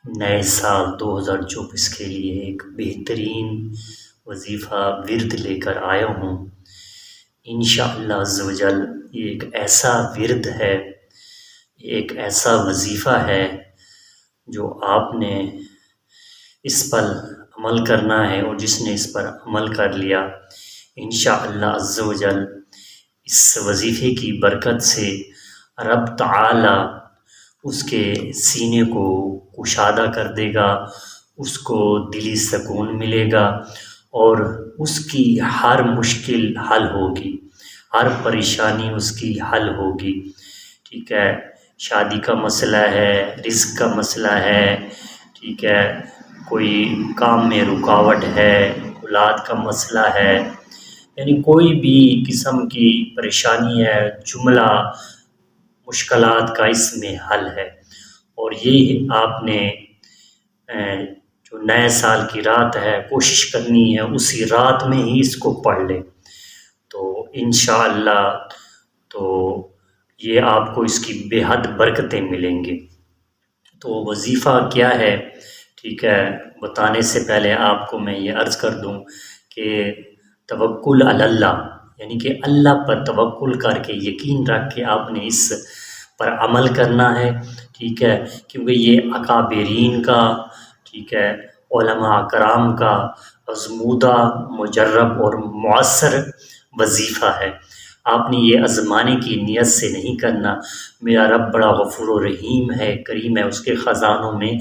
نئے سال 2024 کے لیے ایک بہترین وظیفہ ورد لے کر آیا ہوں۔ انشاءاللہ عز و جل یہ ایک ایسا ورد ہے، ایک ایسا وظیفہ ہے جو آپ نے اس پر عمل کرنا ہے، اور جس نے اس پر عمل کر لیا انشاءاللہ عز و جل اس وظیفے کی برکت سے رب تعالی اس کے سینے کو کشادہ کر دے گا، اس کو دلی سکون ملے گا، اور اس کی ہر مشکل حل ہوگی، ہر پریشانی اس کی حل ہوگی۔ ٹھیک ہے، شادی کا مسئلہ ہے، رزق کا مسئلہ ہے، ٹھیک ہے، کوئی کام میں رکاوٹ ہے، اولاد کا مسئلہ ہے، یعنی کوئی بھی قسم کی پریشانی ہے، جملہ مشکلات کا اس میں حل ہے۔ اور یہ آپ نے جو نئے سال کی رات ہے کوشش کرنی ہے اسی رات میں ہی اس کو پڑھ لیں، تو انشاءاللہ تو یہ آپ کو اس کی بے حد برکتیں ملیں گی۔ تو وظیفہ کیا ہے، ٹھیک ہے، بتانے سے پہلے آپ کو میں یہ عرض کر دوں کہ توکل علی اللہ، یعنی کہ اللہ پر توکل کر کے یقین رکھ کے آپ نے اس پر عمل کرنا ہے، ٹھیک ہے، کیونکہ یہ اکابرین کا، ٹھیک ہے، علماء کرام کا آزمودہ، مجرب اور مؤثر وظیفہ ہے۔ آپ نے یہ آزمانے کی نیت سے نہیں کرنا۔ میرا رب بڑا غفور و رحیم ہے، کریم ہے، اس کے خزانوں میں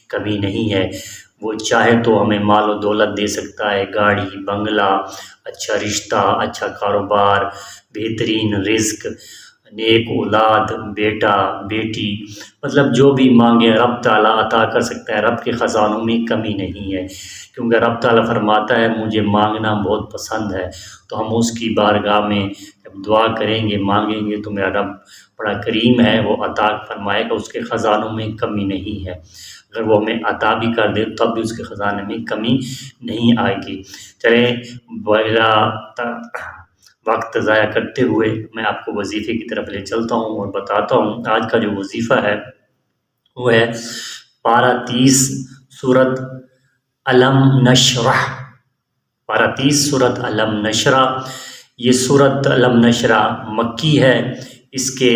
کمی نہیں ہے، وہ چاہے تو ہمیں مال و دولت دے سکتا ہے، گاڑی، بنگلہ، اچھا رشتہ، اچھا کاروبار، بہترین رزق، نیک اولاد، بیٹا بیٹی، مطلب جو بھی مانگے رب تعالیٰ عطا کر سکتا ہے، رب کے خزانوں میں کمی نہیں ہے، کیونکہ رب تعالیٰ فرماتا ہے مجھے مانگنا بہت پسند ہے۔ تو ہم اس کی بارگاہ میں جب دعا کریں گے، مانگیں گے، تو میرا رب بڑا کریم ہے، وہ عطا فرمائے گا، اس کے خزانوں میں کمی نہیں ہے۔ اگر وہ ہمیں عطا بھی کر دے تب بھی اس کے خزانے میں کمی نہیں آئے گی۔ چلیں بغیر وقت ضائع کرتے ہوئے میں آپ کو وظیفے کی طرف لے چلتا ہوں اور بتاتا ہوں۔ آج کا جو وظیفہ ہے وہ ہے پارہ 30 سورۃ الم نشرح، پارہ 30 سورۃ الم نشرح۔ یہ سورۃ الم نشرح مکی ہے، اس کے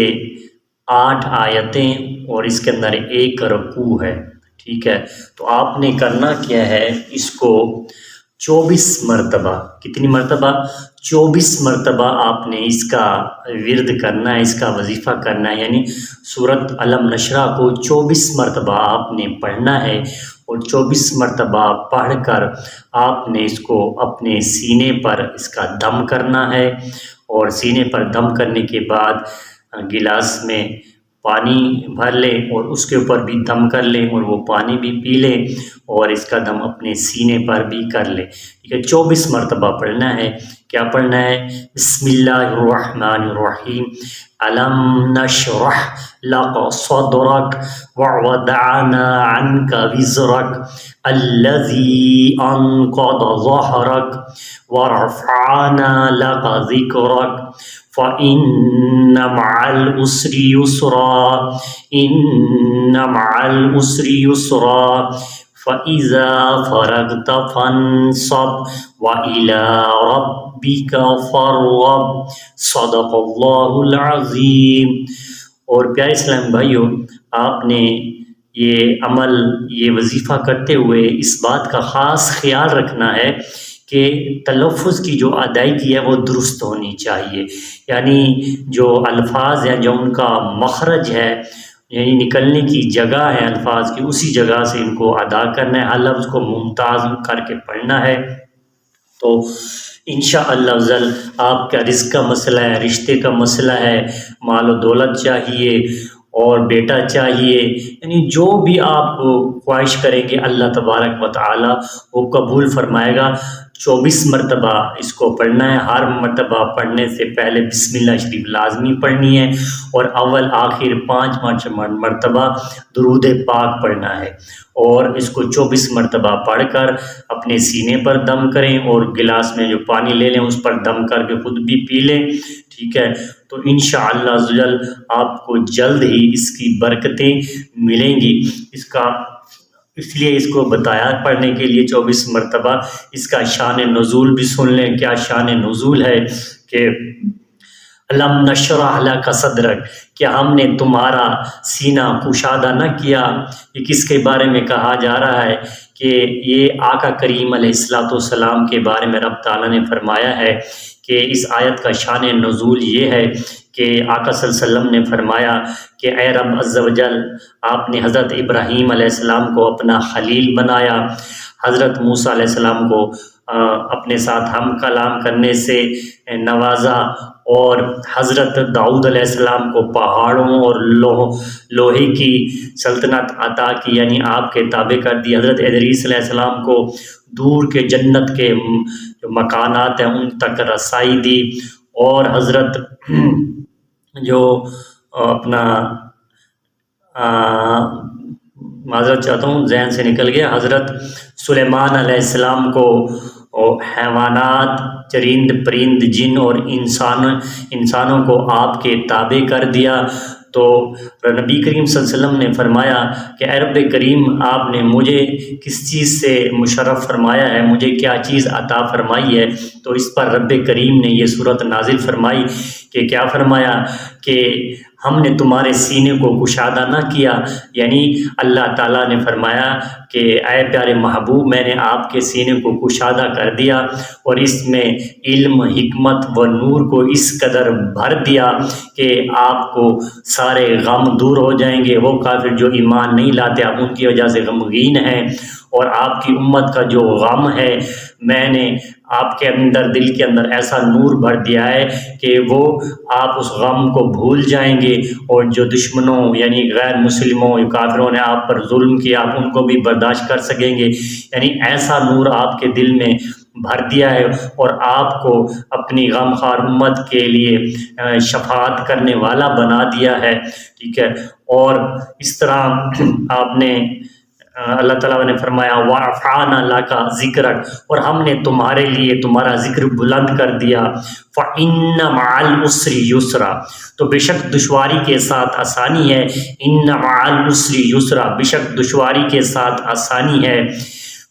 8 آیتیں اور اس کے اندر 1 رکوع ہے، ٹھیک ہے۔ تو آپ نے کرنا کیا ہے، اس کو 24 مرتبہ، کتنی مرتبہ؟ 24 مرتبہ آپ نے اس کا ورد کرنا ہے، اس کا وظیفہ کرنا ہے، یعنی سورۃ الم نشرح کو 24 مرتبہ آپ نے پڑھنا ہے، اور 24 مرتبہ پڑھ کر آپ نے اس کو اپنے سینے پر اس کا دم کرنا ہے، اور سینے پر دم کرنے کے بعد گلاس میں پانی بھر لیں اور اس کے اوپر بھی دم کر لیں، اور وہ پانی بھی پی لیں، اور اس کا دم اپنے سینے پر بھی کر لیں، ٹھیک ہے۔ 24 مرتبہ پڑھنا ہے۔ کیا پڑھنا ہے؟ بسم اللہ الرحمن الرحیم، الم نشرح لک صدرک ووضعنا عنک وزرک الذی انقض ظہرک ورفعنا لک ذکرک فَإِنَّ مَعَ الْعُسْرِ يُسْرًا إِنَّ مَعَ الْعُسْرِ يُسْرًا فَإِذَا فَرَغْتَ فَانصَبْ وَإِلَىٰ رَبِّكَ فَارْغَب۔ صدق اللہ العظیم۔ اور پیارے اسلام بھائیو، آپ نے یہ عمل، یہ وظیفہ کرتے ہوئے اس بات کا خاص خیال رکھنا ہے کہ تلفظ کی جو ادائیگی ہے وہ درست ہونی چاہیے، یعنی جو الفاظ ہیں، جو ان کا مخرج ہے، یعنی نکلنے کی جگہ ہے الفاظ کی، اسی جگہ سے ان کو ادا کرنا ہے، ہر لفظ کو ممتاز کر کے پڑھنا ہے۔ تو انشاءاللہ ضل آپ کا رزق کا مسئلہ ہے، رشتے کا مسئلہ ہے، مال و دولت چاہیے اور بیٹا چاہیے، یعنی جو بھی آپ خواہش کریں گے اللہ تبارک و تعالی وہ قبول فرمائے گا۔ 24 مرتبہ اس کو پڑھنا ہے۔ ہر مرتبہ پڑھنے سے پہلے بسم اللہ شریف لازمی پڑھنی ہے، اور اول آخر 5 مرتبہ درود پاک پڑھنا ہے، اور اس کو 24 مرتبہ پڑھ کر اپنے سینے پر دم کریں، اور گلاس میں جو پانی لے لیں اس پر دم کر کے خود بھی پی لیں، ٹھیک ہے۔ تو انشاءاللہ عزوجل آپ کو جلد ہی اس کی برکتیں ملیں گی۔ اس کا اس لیے اس کو بتایا پڑھنے کے لیے 24 مرتبہ۔ اس کا شان نزول بھی سن لیں، کیا شان نزول ہے کہ الم نشرح لک صدرک، کہ ہم نے تمہارا سینہ کشادہ نہ کیا۔ یہ کس کے بارے میں کہا جا رہا ہے؟ کہ یہ آقا کریم علیہ السلام کے بارے میں رب تعالیٰ نے فرمایا ہے کہ اس آیت کا شان نزول یہ ہے کہ آقا صلی اللہ علیہ وسلم نے فرمایا کہ اے رب عز و جل، آپ نے حضرت ابراہیم علیہ السلام کو اپنا خلیل بنایا، حضرت موسیٰ علیہ السلام کو اپنے ساتھ ہم کلام کرنے سے نوازا، اور حضرت داؤد علیہ السلام کو پہاڑوں اور لوہے کی سلطنت عطا کی، یعنی آپ کے تابع کر دی۔ حضرت ادریس علیہ السلام کو دور کے جنت کے جو مکانات ہیں ان تک رسائی دی، اور حضرت جو اپنا معذرت چاہتا ہوں ذہن سے نکل گیا، حضرت سلیمان علیہ السلام کو حیوانات، چرند پرند، جن اور انسانوں کو آپ کے تابع کر دیا۔ تو نبی کریم صلی اللہ علیہ وسلم نے فرمایا کہ اے رب کریم، آپ نے مجھے کس چیز سے مشرف فرمایا ہے، مجھے کیا چیز عطا فرمائی ہے؟ تو اس پر رب کریم نے یہ صورت نازل فرمائی کہ کیا فرمایا کہ ہم نے تمہارے سینے کو کشادہ نہ کیا، یعنی اللہ تعالیٰ نے فرمایا کہ اے پیارے محبوب، میں نے آپ کے سینے کو کشادہ کر دیا اور اس میں علم، حکمت و نور کو اس قدر بھر دیا کہ آپ کو سارے غم دور ہو جائیں گے۔ وہ کافر جو ایمان نہیں لاتے آپ ان کی وجہ سے غمگین ہیں، اور آپ کی امت کا جو غم ہے میں نے آپ کے اندر، دل کے اندر ایسا نور بھر دیا ہے کہ وہ آپ اس غم کو بھول جائیں گے، اور جو دشمنوں یعنی غیر مسلموں، کافروں نے آپ پر ظلم کیا آپ ان کو بھی برداشت کر سکیں گے۔ یعنی ایسا نور آپ کے دل میں بھر دیا ہے، اور آپ کو اپنی غمخوار امت کے لیے شفاعت کرنے والا بنا دیا ہے، ٹھیک ہے۔ اور اس طرح آپ نے اللہ تعالیٰ نے فرمایا وَرَفَعْنَا لَكَ ذِكْرَكَ، اور ہم نے تمہارے لیے تمہارا ذکر بلند کر دیا۔ فَإِنَّ مَعَ الْعُسْرِ يُسْرًا، تو بے شک دشواری کے ساتھ آسانی ہے۔ إِنَّ مَعَ الْعُسْرِ يُسْرًا، بے شک دشواری کے ساتھ آسانی ہے۔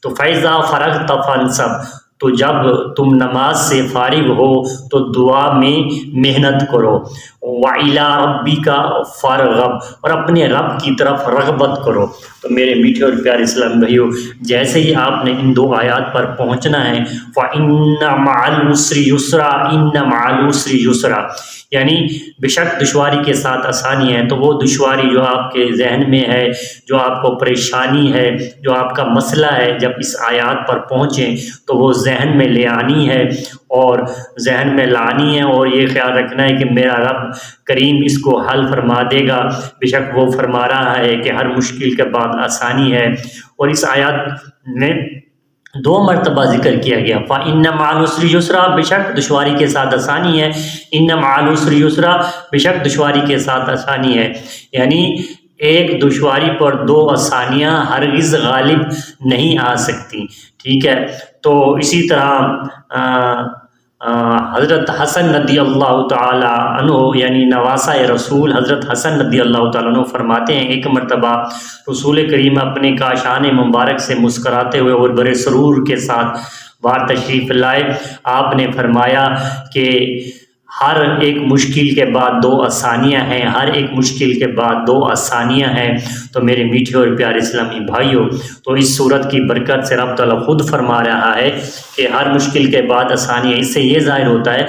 تو فَإِذَا فَرَغْتَ فَانْصَبْ، تو جب تم نماز سے فارغ ہو تو دعا میں محنت کرو۔ وَإِلَىٰ رَبِّكَ فَارْغَب، اور اپنے رب کی طرف رغبت کرو۔ تو میرے میٹھے اور پیارے اسلام بھائیو، جیسے ہی آپ نے ان دو آیات پر پہنچنا ہے، فَإِنَّ مَعَ الْعُسْرِ يُسْرًا، إِنَّ مَعَ الْعُسْرِ يُسْرًا، یعنی بے شک دشواری کے ساتھ آسانی ہے۔ تو وہ دشواری جو آپ کے ذہن میں ہے، جو آپ کو پریشانی ہے، جو آپ کا مسئلہ ہے، جب اس آیات پر پہنچیں تو وہ ذہن میں لے آنی ہے، اور ذہن میں لانی ہے، اور یہ خیال رکھنا ہے کہ میرا رب کریم اس کو حل فرما دے گا۔ بے شک وہ فرما رہا ہے کہ ہر مشکل کے بعد آسانی ہے۔ اور اس آیات میں 2 مرتبہ ذکر کیا گیا، فَإِنَّ مَعَ الْعُسْرِ يُسْرًا، بے شک دشواری کے ساتھ آسانی ہے۔ إِنَّ مَعَ الْعُسْرِ يُسْرًا، بے شک دشواری کے ساتھ آسانی ہے، یعنی ایک دشواری پر 2 آسانیاں ہرگز غالب نہیں آ سکتی، ٹھیک ہے۔ تو اسی طرح حضرت حسن رضی اللہ تعالی عنہ، یعنی نواسہ رسول حضرت حسن رضی اللہ تعالیٰ عنہ فرماتے ہیں، ایک مرتبہ رسول کریم اپنے کاشان مبارک سے مسکراتے ہوئے اور بڑے سرور کے ساتھ باہر تشریف لائے۔ آپ نے فرمایا کہ ہر ایک مشکل کے بعد 2 آسانیاں ہیں، ہر ایک مشکل کے بعد 2 آسانیاں ہیں۔ تو میرے میٹھے اور پیارے اسلامی بھائیوں، تو اس صورت کی برکت سے رب تعالیٰ خود فرما رہا ہے کہ ہر مشکل کے بعد آسانی ہے۔ اس سے یہ ظاہر ہوتا ہے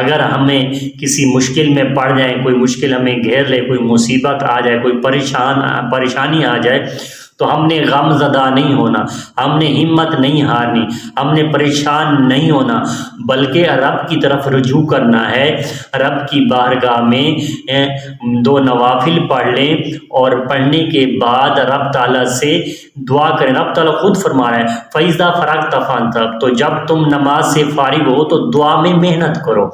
اگر ہمیں کسی مشکل میں پڑ جائیں، کوئی مشکل ہمیں گھیر لے، کوئی مصیبت آ جائے، کوئی پریشانی آ جائے، تو ہم نے غم زدہ نہیں ہونا، ہم نے ہمت نہیں ہارنی، ہم نے پریشان نہیں ہونا، بلکہ رب کی طرف رجوع کرنا ہے۔ رب کی بارگاہ میں 2 نوافل پڑھ لیں، اور پڑھنے کے بعد رب تعالیٰ سے دعا کریں۔ رب تعالیٰ خود فرما رہا ہے فَإِذَا فَرَغْتَ فَانْصَبْ، تو جب تم نماز سے فارغ ہو تو دعا میں محنت کرو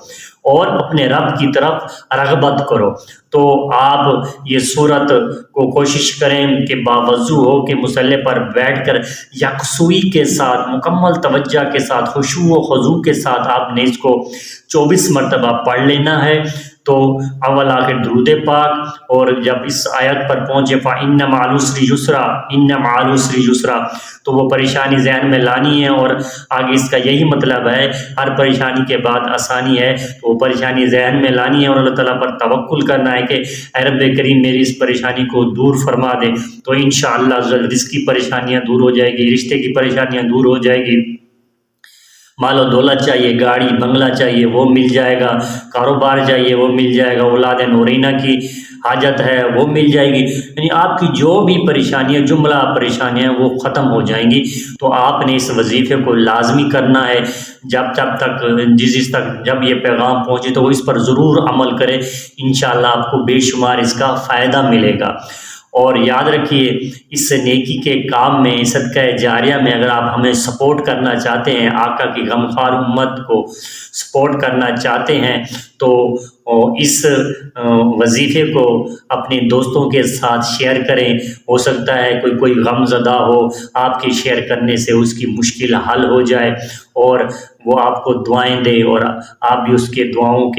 اور اپنے رب کی طرف رغبت کرو۔ تو آپ یہ صورت کو کوشش کریں کہ باوضو ہو کہ مصلی پر بیٹھ کر یکسوئی کے ساتھ، مکمل توجہ کے ساتھ، خشوع و خضوع کے ساتھ آپ نے اس کو 24 مرتبہ پڑھ لینا ہے۔ تو اول آخر درود پاک، اور جب اس آیت پر پہنچے فَإِنَّ مَعَ الْعُسْرِ يُسْرًا، إِنَّ مَعَ الْعُسْرِ يُسْرًا، تو وہ پریشانی ذہن میں لانی ہے، اور آگے اس کا یہی مطلب ہے ہر پریشانی کے بعد آسانی ہے، تو وہ پریشانی ذہن میں لانی ہے اور اللہ تعالیٰ پر توکل کرنا ہے کہ اے رب کریم میری اس پریشانی کو دور فرما دے، تو انشاءاللہ رزق کی پریشانیاں دور ہو جائے گی، رشتے کی پریشانیاں دور ہو جائے گی، مال و دولت چاہیے، گاڑی بنگلہ چاہیے وہ مل جائے گا، کاروبار چاہیے وہ مل جائے گا، اولاد نورینہ کی حاجت ہے وہ مل جائے گی، یعنی آپ کی جو بھی پریشانیاں جملہ پریشانیاں وہ ختم ہو جائیں گی۔ تو آپ نے اس وظیفے کو لازمی کرنا ہے، جب تک جس تک جب یہ پیغام پہنچے تو وہ اس پر ضرور عمل کرے، انشاءاللہ آپ کو بے شمار اس کا فائدہ ملے گا۔ اور یاد رکھیے اس نیکی کے کام میں، صدقہ جاریہ میں اگر آپ ہمیں سپورٹ کرنا چاہتے ہیں، آقا کی غمخوار امت کو سپورٹ کرنا چاہتے ہیں، تو اس وظیفے کو اپنے دوستوں کے ساتھ شیئر کریں، ہو سکتا ہے کوئی غم زدہ ہو، آپ کے شیئر کرنے سے اس کی مشکل حل ہو جائے اور وہ آپ کو دعائیں دے اور آپ بھی اس کے دعاؤں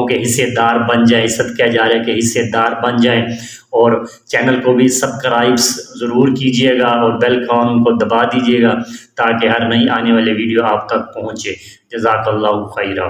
کے حصے دار بن جائیں، صدقہ جاریہ کے حصے دار بن جائیں۔ اور چینل کو بھی سبسکرائب ضرور کیجئے گا اور بیل آئکن کو دبا دیجئے گا تاکہ ہر نئی آنے والی ویڈیو آپ تک پہنچے۔ جزاک اللہ خیرہ۔